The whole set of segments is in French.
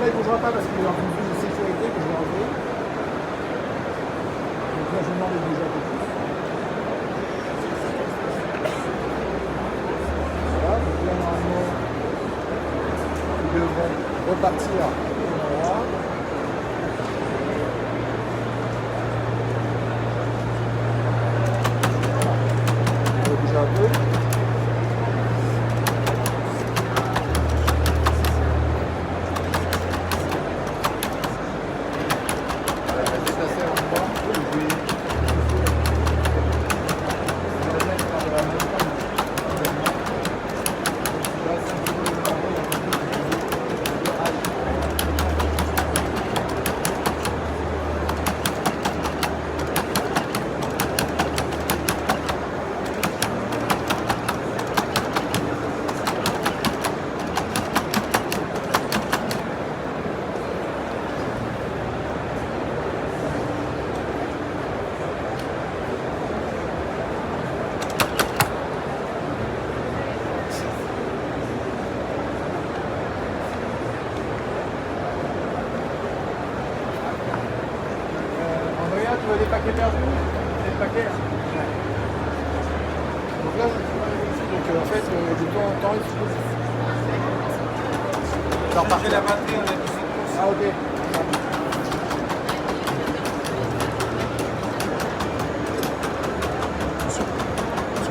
il ne bougera pas parce qu'il est en fonction de sécurité que je vais enlever. Donc là, je vous demande de bouger un peu plus. Voilà, donc là, normalement, il devrait repartir. Voilà. On va bouger un peu. Tu veux des paquets perdus? Des paquets là. Ouais. Donc là, en fait, de temps en temps, il faut... Alors, par la batterie, on a dit c'est pour ça. Ah, ok.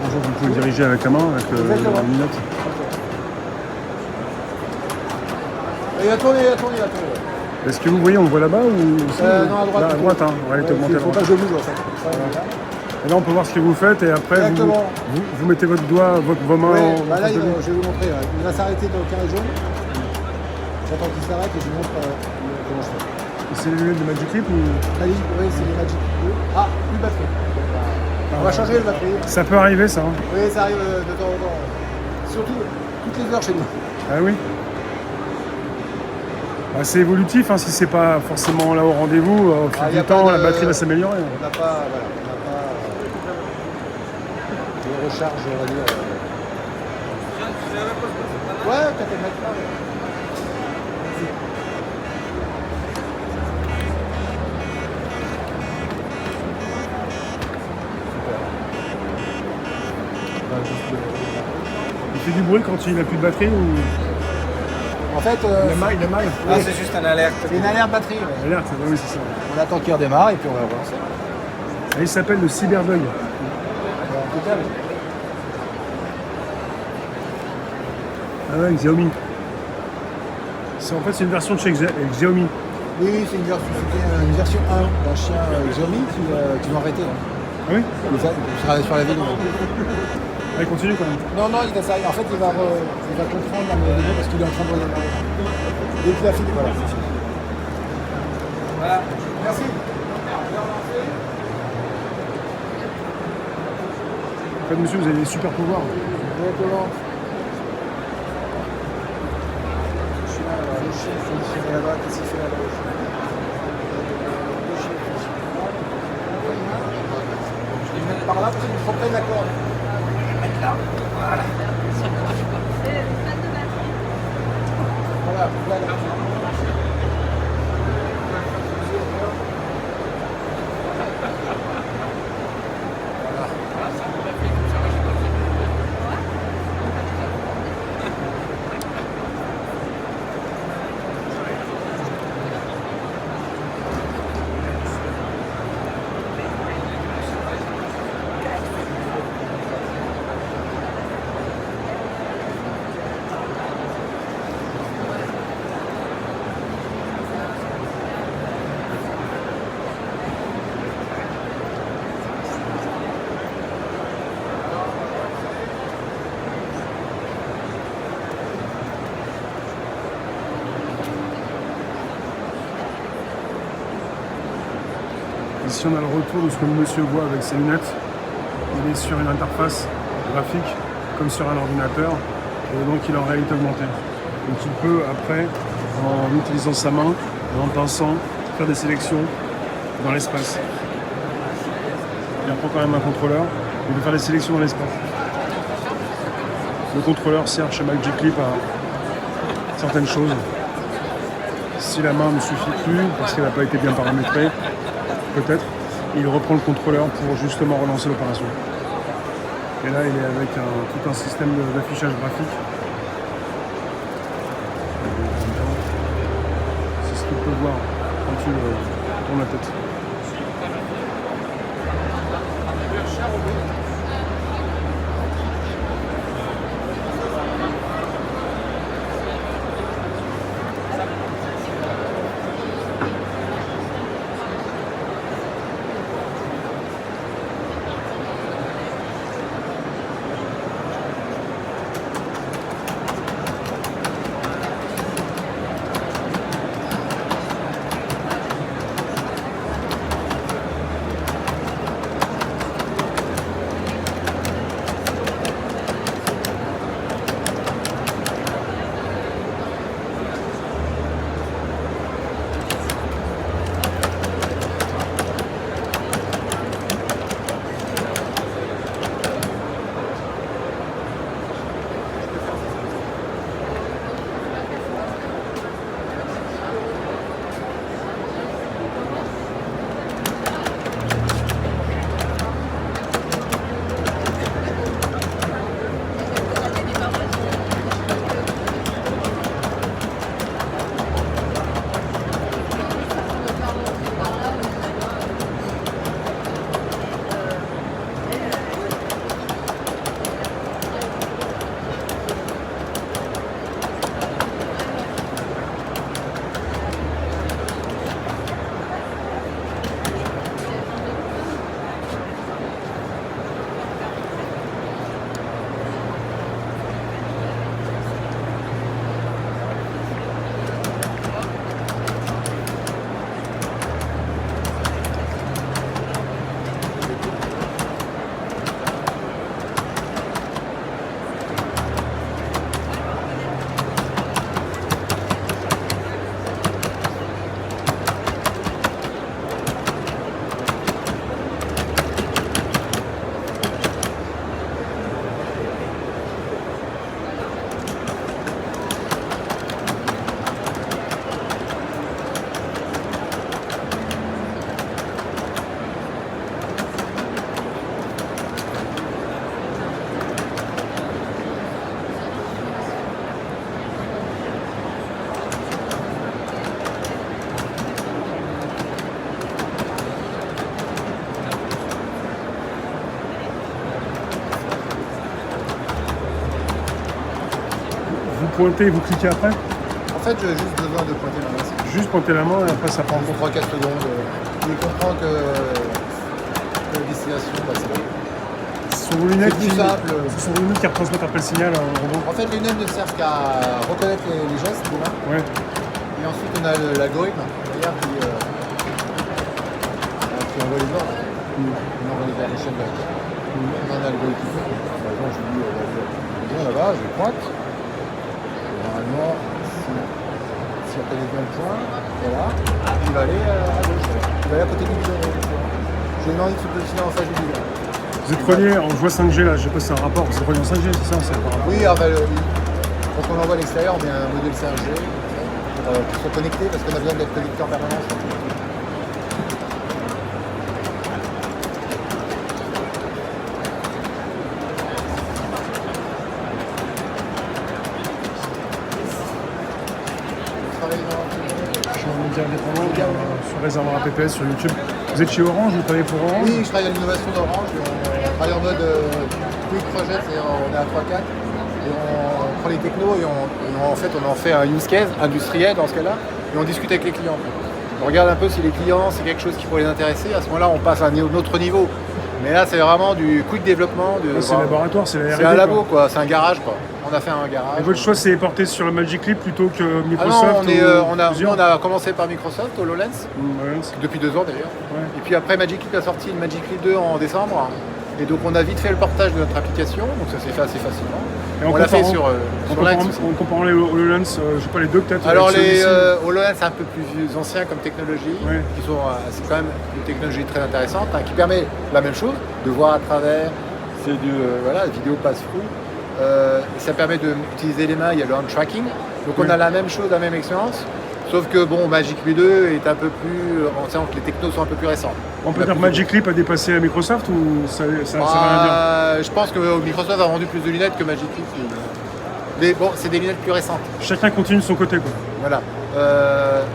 Bonjour, vous pouvez diriger avec la main, avec la minute. Okay. Il a tourné. Est-ce que vous voyez, on le voit là-bas ou aussi, non, à droite. là, à droite, hein. On va aller augmenter à droite. Il ne faut pas que je bouge en fait. Et là, on peut voir ce que vous faites et après, vous mettez votre doigt, vos mains. Ouais, bah là, je vais vous montrer. Il va s'arrêter dans le carré jaune. J'attends qu'il s'arrête et je vous montre comment je fais. C'est les lunettes de Magic Clip ou... Oui, c'est les Magic Clip. Ah, plus de batterie. On va changer le batterie. Ça peut arriver, ça. Hein. Oui, ça arrive de temps en temps. Surtout toutes les heures chez nous. Ah oui. Bah, c'est évolutif, hein, si c'est pas forcément là au rendez-vous, au fil du temps, la batterie va s'améliorer. On n'a pas, de recharge, on va dire. Ouais, t'as fait mettre là. Il fait du bruit quand il n'a plus de batterie ou... En fait, il a mal. Ah, c'est juste un alerte. C'est une alerte batterie. Ouais. Alerte, oui, c'est ça. On attend qu'il redémarre et puis on va relancer. Et il s'appelle le Cyberbug. Ah ouais, Xiaomi. En fait, c'est une version de chez Xiaomi. Oui, c'est une version 1 d'un chien Xiaomi qui vont arrêter. Ah oui. Il sera sur la ville. Il continue quand même. Non, il a ça. En fait, il va comprendre parce qu'il est en train de redémarrer. Dès qu'il a fini, voilà. Voilà. Merci. En fait, monsieur, vous avez des super pouvoirs. Ouais, comment? Le chien, il fait là-bas. Qu'est-ce qu'il fait là-bas? Je vais mettre par là parce qu'il faut prendre la corde. Là. Voilà. Voilà. Ici, on a le retour de ce que le monsieur voit avec ses lunettes. Il est sur une interface graphique, comme sur un ordinateur, et donc il est en réalité augmentée. Donc il peut, après, en utilisant sa main, en pinçant, faire des sélections dans l'espace. Il reprend quand même un contrôleur, il peut faire des sélections dans l'espace. Le contrôleur sert chez Magic Clip à certaines choses. Si la main ne suffit plus, parce qu'elle n'a pas été bien paramétrée, peut-être, il reprend le contrôleur pour justement relancer l'opération. Et là, il est avec tout un système d'affichage graphique. C'est ce qu'il peut voir quand tu tournes la tête. Pointez, vous cliquez après. En fait, j'ai juste besoin de pointer ma main. Juste pointer la main et après ça prend. Pour 3-4 secondes. Il comprend que la destination, c'est bon. Ce sont vos lunettes C'est plus simple. Ce sont vos lunettes qui retransmettent après le signal en robot. En fait, les lunettes ne servent qu'à reconnaître les gestes des mains. Ouais. Et ensuite, on a l'algorithme d'ailleurs qui envoie les ordres. On envoie les ordres des chaînes directes. On a un algorithme. Par exemple, je lui dis là-bas, je pointe. Normalement, si on connaît bien le point, voilà, il va aller à gauche. Il va aller à côté du bidon. Je lui demande de se positionner en face du bidon. Vous êtes relié, on voit 5G là, je sais pas si c'est un rapport, vous êtes relié en 5G, c'est ça, par rapport. Oui, quand on envoie à l'extérieur, on met un modèle 5G pour se connecter parce qu'on a besoin d'être connecté en permanence. Je suis en média indépendant sur Réservoir APPS sur YouTube. Vous êtes chez Orange, vous travaillez pour Orange? Oui, je travaille à l'innovation d'Orange. On travaille en mode quick project, c'est-à-dire on est à 3-4 et on prend les technos et on en fait un use case industriel dans ce cas-là et on discute avec les clients. On regarde un peu si les clients, c'est quelque chose qui pourrait les intéresser. À ce moment-là, on passe à un autre niveau. Mais là, c'est vraiment du quick développement. C'est un laboratoire, c'est la R&D. C'est un labo, quoi. C'est un garage, quoi. On a fait un garage. Et votre choix, c'est porté sur le Magic Leap plutôt que Microsoft? Ah non, on a commencé par Microsoft, HoloLens, depuis 2 ans d'ailleurs. Ouais. Et puis après, Magic Leap a sorti le Magic Leap 2 en décembre. Et donc on a vite fait le portage de notre application, donc ça s'est fait assez facilement. Et on l'a fait sur Lens. En comparant les HoloLens, je sais pas, les deux peut-être. Alors les HoloLens, c'est un peu plus ancien comme technologie, ouais. C'est quand même une technologie très intéressante, qui permet la même chose, de voir à travers, c'est du vidéo pass-through. Et ça permet d'utiliser les mains, il y a le hand tracking. Donc on a la même chose, la même expérience. Sauf que bon, Magic Leap 2 est un peu plus. On sent que les technos sont un peu plus récents. On peut dire que Magic Leap a dépassé Microsoft ou ça veut rien dire? Je pense que Microsoft a vendu plus de lunettes que Magic Leap. Mais bon, c'est des lunettes plus récentes. Chacun continue de son côté, quoi. Voilà.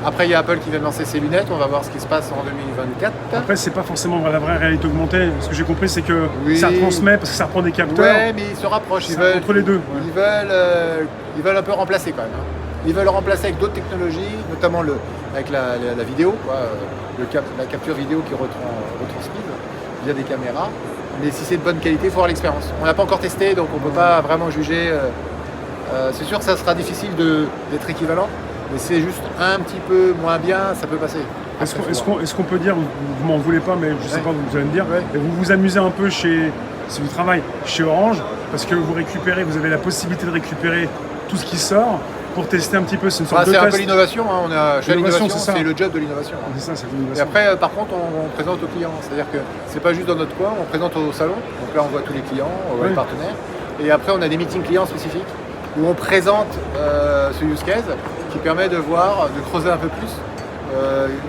Après, il y a Apple qui vient de lancer ses lunettes. On va voir ce qui se passe en 2024. Après, c'est pas forcément la vraie réalité augmentée. Ce que j'ai compris, c'est que Oui. ça transmet parce que ça reprend des capteurs. Ouais, mais ils se rapprochent. Ils veulent, entre les deux. ils veulent un peu remplacer quand même. Hein. Ils veulent remplacer avec d'autres technologies, notamment avec la vidéo, quoi, la capture vidéo qui retransmise via des caméras. Mais si c'est de bonne qualité, il faut avoir l'expérience. On n'a pas encore testé, donc on ne peut pas vraiment juger. C'est sûr que ça sera difficile d'être équivalent, mais c'est juste un petit peu moins bien, ça peut passer. Est-ce qu'on peut dire, vous m'en voulez pas, mais je sais pas, vous allez me dire, et vous vous amusez un peu si vous travaillez chez Orange, parce que vous avez la possibilité de récupérer tout ce qui sort pour tester un petit peu. C'est une sorte de c'est test. un peu l'innovation, hein. L'innovation, c'est le job de l'innovation. Hein. C'est ça, c'est Et l'innovation. après, par contre, on présente aux clients. C'est-à-dire que c'est pas juste dans notre coin, on présente au salon. Donc là, on voit tous les clients, on voit les partenaires. Et après, on a des meetings clients spécifiques où on présente ce use case qui permet de voir, de creuser un peu plus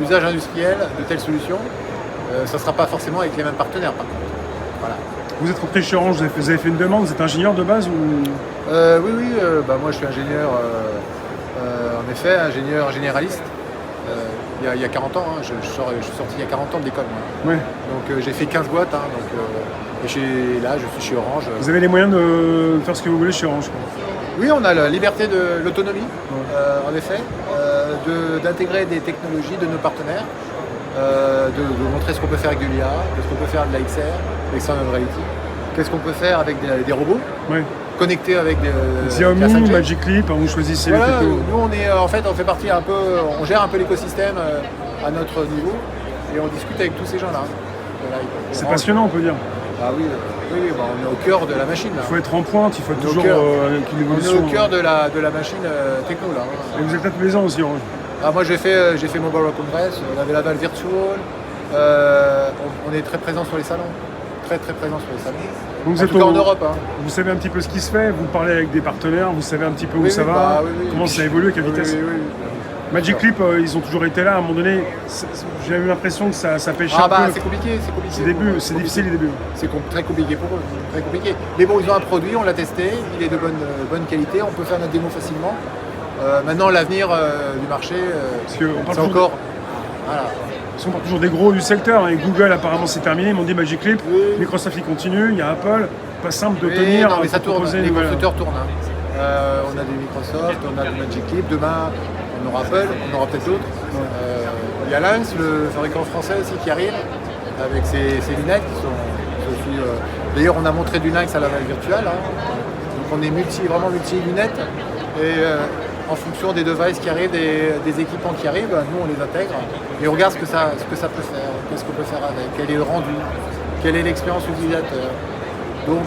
l'usage industriel de telles solutions. Ça ne sera pas forcément avec les mêmes partenaires, par contre. Voilà. Vous êtes rentré chez Orange, vous avez fait une demande, vous êtes ingénieur de base ou... Oui, moi je suis ingénieur, en effet, ingénieur généraliste. Il y a 40 ans, hein, je suis sorti il y a 40 ans de l'école. Ouais. Donc j'ai fait 15 boîtes, hein, et là je suis chez Orange. Vous avez les moyens de faire ce que vous voulez chez Orange, quoi. Oui, on a la liberté de l'autonomie, en effet, d'intégrer des technologies de nos partenaires, de montrer ce qu'on peut faire avec de l'IA, ce qu'on peut faire de la XR, l'extended reality, qu'est-ce qu'on peut faire avec des robots, connectés avec des Xiaomi, Magic Leap, vous choisissez les technos. Nous on fait partie un peu, on gère un peu l'écosystème à notre niveau et on discute avec tous ces gens-là. C'est passionnant, on peut dire. Ah oui, on est au cœur de la machine. Là. Il faut être en pointe, il faut être toujours avec une évolution. On est au cœur de la machine techno là. Et vous êtes là tous les ans aussi, Orange. Moi j'ai fait Mobile World Congress, on avait la Val Virtual, on est très présent sur les salons, très présent sur les salons. Donc en tout cas en Europe. Hein. Vous savez un petit peu ce qui se fait, vous parlez avec des partenaires, vous savez un petit peu où ça va, comment ça évolue, à quelle vitesse. Magic Leap, ils ont toujours été là. À un moment donné, j'ai eu l'impression que ça pêchait un peu. C'est compliqué. C'est difficile les débuts. C'est très compliqué pour eux, très compliqué. Mais bon, ils ont un produit, on l'a testé, il est de bonne qualité, on peut faire notre démo facilement. Maintenant, l'avenir du marché, c'est encore... Voilà. Ils sont toujours des gros du secteur. Et Google, apparemment, c'est terminé. Ils m'ont dit Magic Leap. Microsoft, il continue. Il y a Apple. Pas simple de tenir. Non, mais ça tourne. Les constructeurs tournent. Hein. On a des Microsoft, on a du Magic Leap. Demain, on aura Apple, on aura peut-être d'autres. Il y a Lynx, le fabricant français aussi, qui arrive avec ses lunettes qui sont aussi... D'ailleurs, on a montré du Lynx à la Val Virtual. Hein. Donc, on est vraiment multi-lunettes. Et en fonction des devices qui arrivent, des équipements qui arrivent, nous on les intègre et on regarde ce que ça peut faire, qu'est-ce qu'on peut faire avec, quel est le rendu, quelle est l'expérience utilisateur. Donc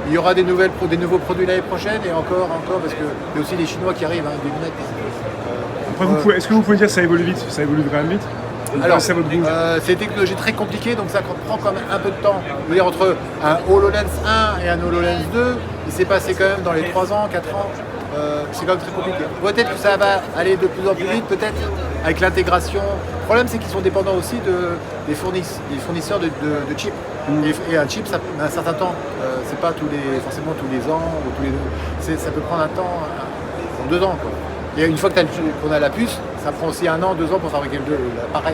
il y aura des nouveaux produits l'année prochaine et encore, parce qu'il y a aussi les Chinois qui arrivent, des lunettes. Est-ce que vous pouvez dire que ça évolue vite? Ça évolue quand même vite? Alors, c'est des technologies très compliquées, donc ça prend quand même un peu de temps. Je veux dire, entre un HoloLens 1 et un HoloLens 2, il s'est passé quand même dans les 3 ans, 4 ans. C'est quand même très compliqué. Peut-être que ça va aller de plus en plus vite, peut-être avec l'intégration. Le problème, c'est qu'ils sont dépendants aussi des fournisseurs de chips. Et un chip, ça met un certain temps. C'est pas forcément tous les ans ou tous les deux. Ça peut prendre un temps, 2 ans. Quoi. Et une fois qu'on a la puce, ça prend aussi 1 an, 2 ans pour fabriquer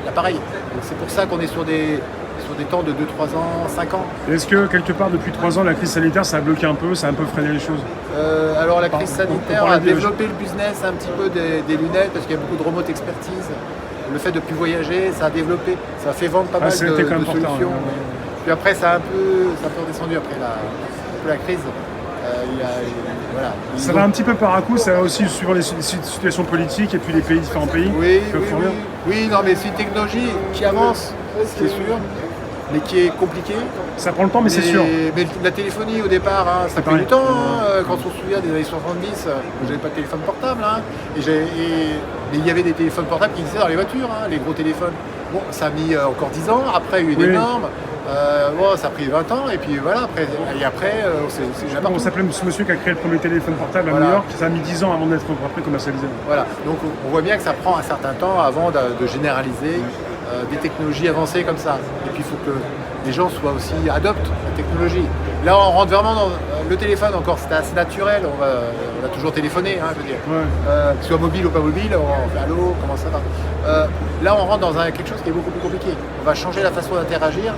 l'appareil. Donc c'est pour ça qu'on est sur des temps de 2-3 ans, 5 ans. Est-ce que quelque part depuis 3 ans la crise sanitaire ça a bloqué un peu, ça a un peu freiné les choses? Alors la crise sanitaire a développé le business un petit peu des lunettes parce qu'il y a beaucoup de remote expertise. Le fait de ne plus voyager, ça a développé, ça a fait vendre pas mal de solutions. Puis après ça a un peu redescendu après la crise. Voilà. Ça va un petit peu par à coup, ça va aussi suivant les situations politiques et puis les différents pays. Oui, non mais c'est une technologie qui avance, c'est sûr, mais qui est compliquée. Ça prend le temps, mais c'est sûr. Mais la téléphonie au départ, ça fait du temps. Quand on se souvient des années 70, j'avais pas de téléphone portable. Mais il y avait des téléphones portables qui existaient dans les voitures, les gros téléphones. Bon, ça a mis encore 10 ans. Après, il y a eu des normes. Bon, ça a pris 20 ans, et puis voilà, après, c'est jamais On s'appelait ce monsieur qui a créé le premier téléphone portable à New York, ça a mis 10 ans avant d'être après commercialisé. Voilà, donc on voit bien que ça prend un certain temps avant de généraliser des technologies avancées comme ça. Et puis il faut que les gens aussi adoptent la technologie. Là, on rentre vraiment dans le téléphone encore, c'était assez naturel, on a toujours téléphoné, je veux dire. Ouais. Que ce soit mobile ou pas mobile, on fait allô, comment ça va. Là, on rentre dans quelque chose qui est beaucoup plus compliqué. On va changer la façon d'interagir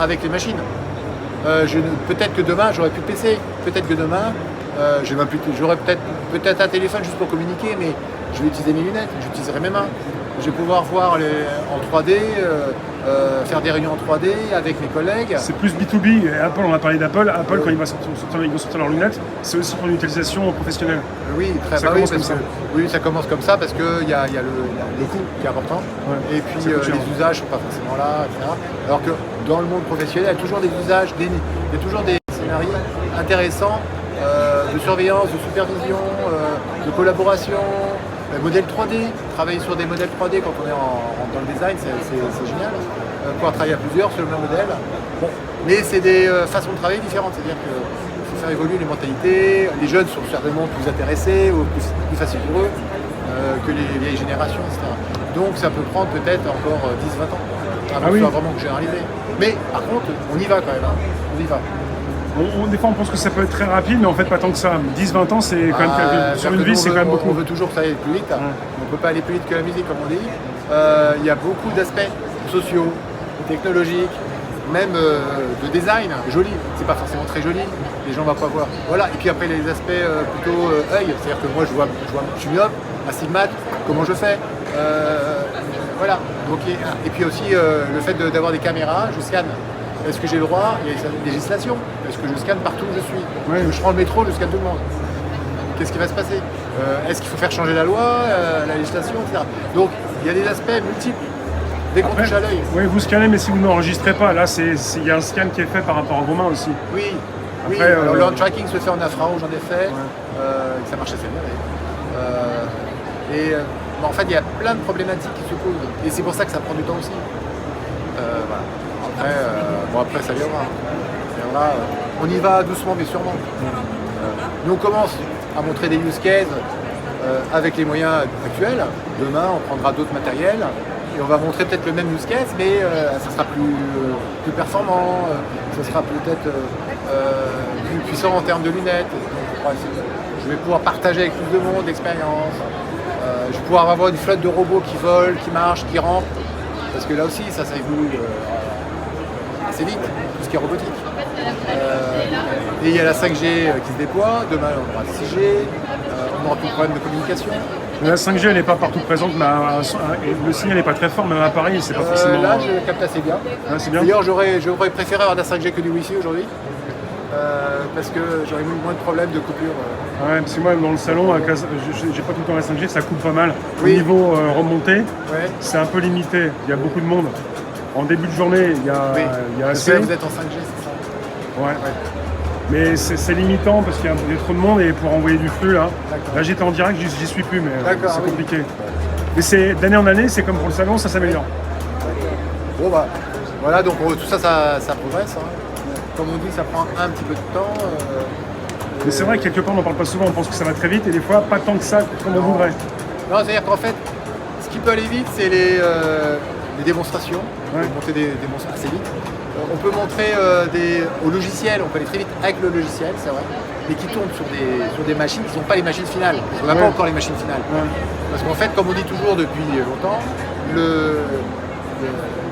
avec les machines. Peut-être que demain, j'aurai plus de PC. Peut-être que demain, j'aurai peut-être un téléphone juste pour communiquer, mais je vais utiliser mes lunettes, j'utiliserai mes mains. Je vais pouvoir voir en 3D, faire des réunions en 3D avec mes collègues. C'est plus B2B. Et Apple, on a parlé d'Apple. Apple, quand ils vont sortir leurs lunettes, c'est aussi pour une utilisation professionnelle. Oui, très bien. Oui, ça commence comme ça parce qu'il y a le coût qui est important. Ouais, et puis les usages ne sont pas forcément là, etc. Alors que dans le monde professionnel, il y a toujours des usages, il y a toujours des scénarios intéressants de surveillance, de supervision, de collaboration. Modèle 3D, travailler sur des modèles 3D quand on est dans le design, c'est génial. Pouvoir travailler à plusieurs sur le même modèle. Bon, mais c'est des façons de travailler différentes, c'est-à-dire qu'il faut faire évoluer les mentalités. Les jeunes sont certainement plus intéressés, ou plus facile pour eux que les vieilles générations, etc. Donc ça peut prendre peut-être encore 10-20 ans avant que ce soit vraiment généralisé. Mais par contre, on y va quand même, on y va. Des fois on pense que ça peut être très rapide, mais en fait pas tant que ça. 10-20 ans, c'est quand même sur une vie, c'est quand même beaucoup. On veut toujours que ça aille plus vite. On ne peut pas aller plus vite que la musique, comme on dit. Il y a beaucoup d'aspects sociaux, technologiques, même de design, joli. C'est pas forcément très joli, les gens ne vont pas voir. Voilà. Et puis après les aspects plutôt œil, c'est-à-dire que moi je suis myope, astigmate, comment je fais. Voilà. Donc, et puis aussi le fait d'avoir des caméras, je scanne. Est-ce que j'ai le droit? Il y a une législation. Est-ce que je scanne partout où je suis? Ouais. Je prends le métro, je scanne tout le monde. Qu'est-ce qui va se passer? Est-ce qu'il faut faire changer la loi, la législation, etc. Donc il y a des aspects multiples. Dès qu'on touche à l'œil. Oui, vous scannez, mais si vous n'enregistrez pas, là, il y a un scan qui est fait par rapport à vos mains aussi. Oui. Après, alors, le hand tracking se fait en infrarouge, j'en ai fait. Ça marche assez bien d'ailleurs. En fait, il y a plein de problématiques qui se posent. Et c'est pour ça que ça prend du temps aussi. Voilà. Après, ça viendra. On y va doucement, mais sûrement. Nous, on commence à montrer des use cases avec les moyens actuels. Demain, on prendra d'autres matériels et on va montrer peut-être le même use case, mais ça sera plus performant, ça sera peut-être plus puissant en termes de lunettes. Donc, je vais pouvoir partager avec plus de monde l'expérience. Je vais pouvoir avoir une flotte de robots qui volent, qui marchent, qui rampent. Parce que là aussi, ça évolue assez vite, tout ce qui est robotique. Et il y a la 5G qui se déploie, demain on aura la 6G, on n'aura plus de problème de communication. La 5G, elle n'est pas partout présente, mais le signal n'est pas très fort, même à Paris, c'est pas forcément... Là, je capte assez bien. C'est bien. D'ailleurs, j'aurais préféré avoir de la 5G que du Wi-Fi aujourd'hui, parce que j'aurais eu moins de problèmes de coupure. Ouais, parce que moi, dans le salon, j'ai pas tout le temps la 5G, ça coupe pas mal. Oui. Au niveau remonté, c'est un peu limité, il y a beaucoup de monde. En début de journée, il y a assez... Vous êtes en 5G, c'est ça? Ouais. Mais c'est limitant parce qu'il y a trop de monde et pour envoyer du flux, là j'étais en direct, j'y suis plus, mais c'est compliqué. Mais d'année en année, c'est comme pour le salon, ça s'améliore. Bon bah, voilà, donc tout ça progresse. Comme on dit, ça prend un petit peu de temps. Mais c'est vrai que quelque part, on n'en parle pas souvent, on pense que ça va très vite et des fois, pas tant que ça comme on voudrait. Non, c'est-à-dire qu'en fait, ce qui peut aller vite, c'est les démonstrations. On peut monter des démonstrations assez vite. On peut montrer au logiciel, on peut aller très vite avec le logiciel, c'est vrai, mais qui tournent sur des machines qui ne sont pas les machines finales. On n'a pas encore les machines finales. Parce qu'en fait, comme on dit toujours depuis longtemps, le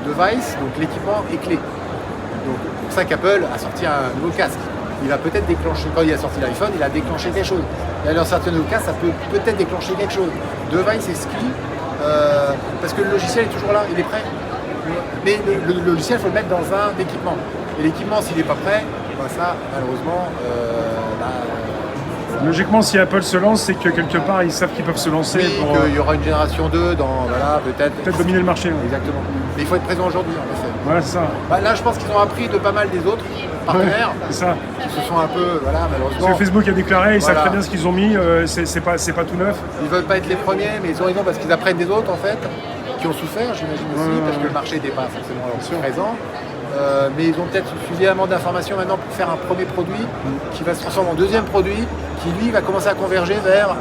device, donc l'équipement, est clé. Donc c'est pour ça qu'Apple a sorti un nouveau casque. Il va peut-être déclencher, quand il a sorti l'iPhone, il a déclenché quelque chose. Et alors sorti un nouveau casque, ça peut peut-être déclencher quelque chose. Device est key, parce que le logiciel est toujours là, il est prêt. Mais le logiciel, il faut le mettre dans un équipement. Et l'équipement, s'il n'est pas prêt, ça, malheureusement... Logiquement, si Apple se lance, c'est que quelque part, ils savent qu'ils peuvent se lancer. Oui, qu'il y aura une génération 2 peut-être dominer le marché. Exactement. Mais il faut être présent aujourd'hui, en effet. Voilà, c'est ça. Là, je pense qu'ils ont appris de pas mal des autres partenaires. C'est ça. Qui se sont un peu... malheureusement... Parce que Facebook a déclaré, ils savent très bien ce qu'ils ont mis, c'est pas tout neuf. Ils veulent pas être les premiers, mais ils ont raison parce qu'ils apprennent des autres, en fait, qui ont souffert, j'imagine aussi, parce que le marché n'était pas forcément présent. mais ils ont peut-être suffisamment d'informations maintenant pour faire un premier produit qui va se transformer en deuxième produit qui lui va commencer à converger vers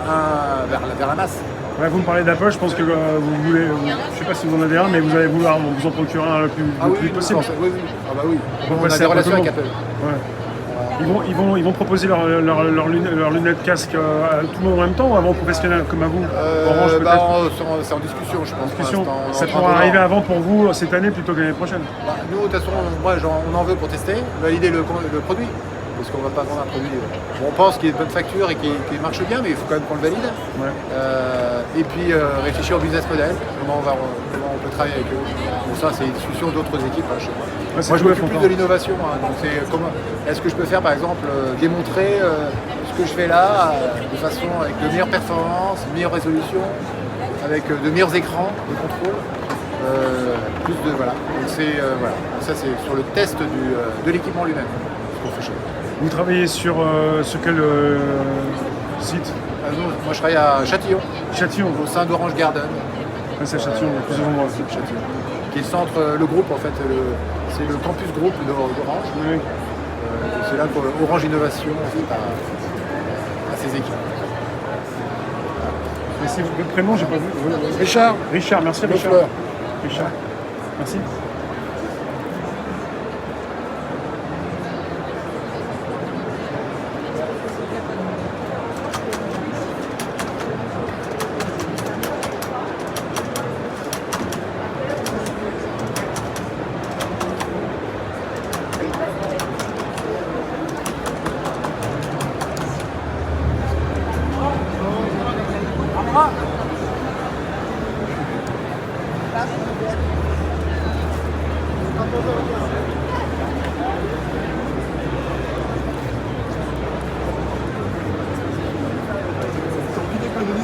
la masse. Ouais, vous me parlez d'Apple, je pense que vous voulez, je ne sais pas si vous en avez un, mais vous allez vouloir vous en procurer un le plus possible. Oui, oui. Ah bah oui. Bon, On a des relations avec Apple. Ouais. Ils vont proposer leurs lunettes casque à tout le monde en même temps ou avant professionnels comme à vous Orange peut-être c'est en discussion, je pense. Discussion. Pour Ça pourra arriver avant pour vous cette année plutôt que l'année prochaine. Nous, de toute façon, on en veut pour tester, valider le produit. Parce qu'on ne va pas vendre un produit. On pense qu'il est de bonne facture et qu'il marche bien, mais il faut quand même qu'on le valide. Ouais. Et puis réfléchir au business model, comment on peut travailler avec eux. Bon, ça, c'est une discussion d'autres équipes. Chez moi. Ouais, moi, je m'occupe plus de l'innovation. Donc, est-ce que je peux faire, par exemple, démontrer ce que je fais là de façon avec de meilleures performances, de meilleures résolutions, avec de meilleurs écrans de contrôle. Plus de voilà. Donc ça, c'est sur le test de l'équipement lui-même. Ce qu'on fait chez nous. Vous travaillez sur quel site? Moi je travaille à Châtillon. Châtillon. Au sein d'Orange Garden. Ouais, c'est Châtillon, il y a plusieurs endroits. Châtillon. Qui est le centre, le groupe en fait, c'est le campus groupe d'Orange. Oui. C'est là qu'Orange Innovation en fait, a ses équipes. Merci, votre prénom, j'ai pas vu. Richard. Richard, merci Richard. Fleur. Richard. Merci.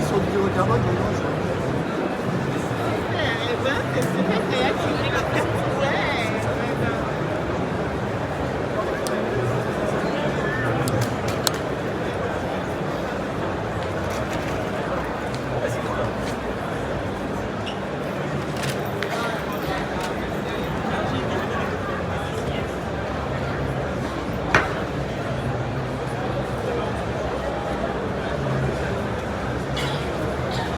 Sur du carbone, maintenant,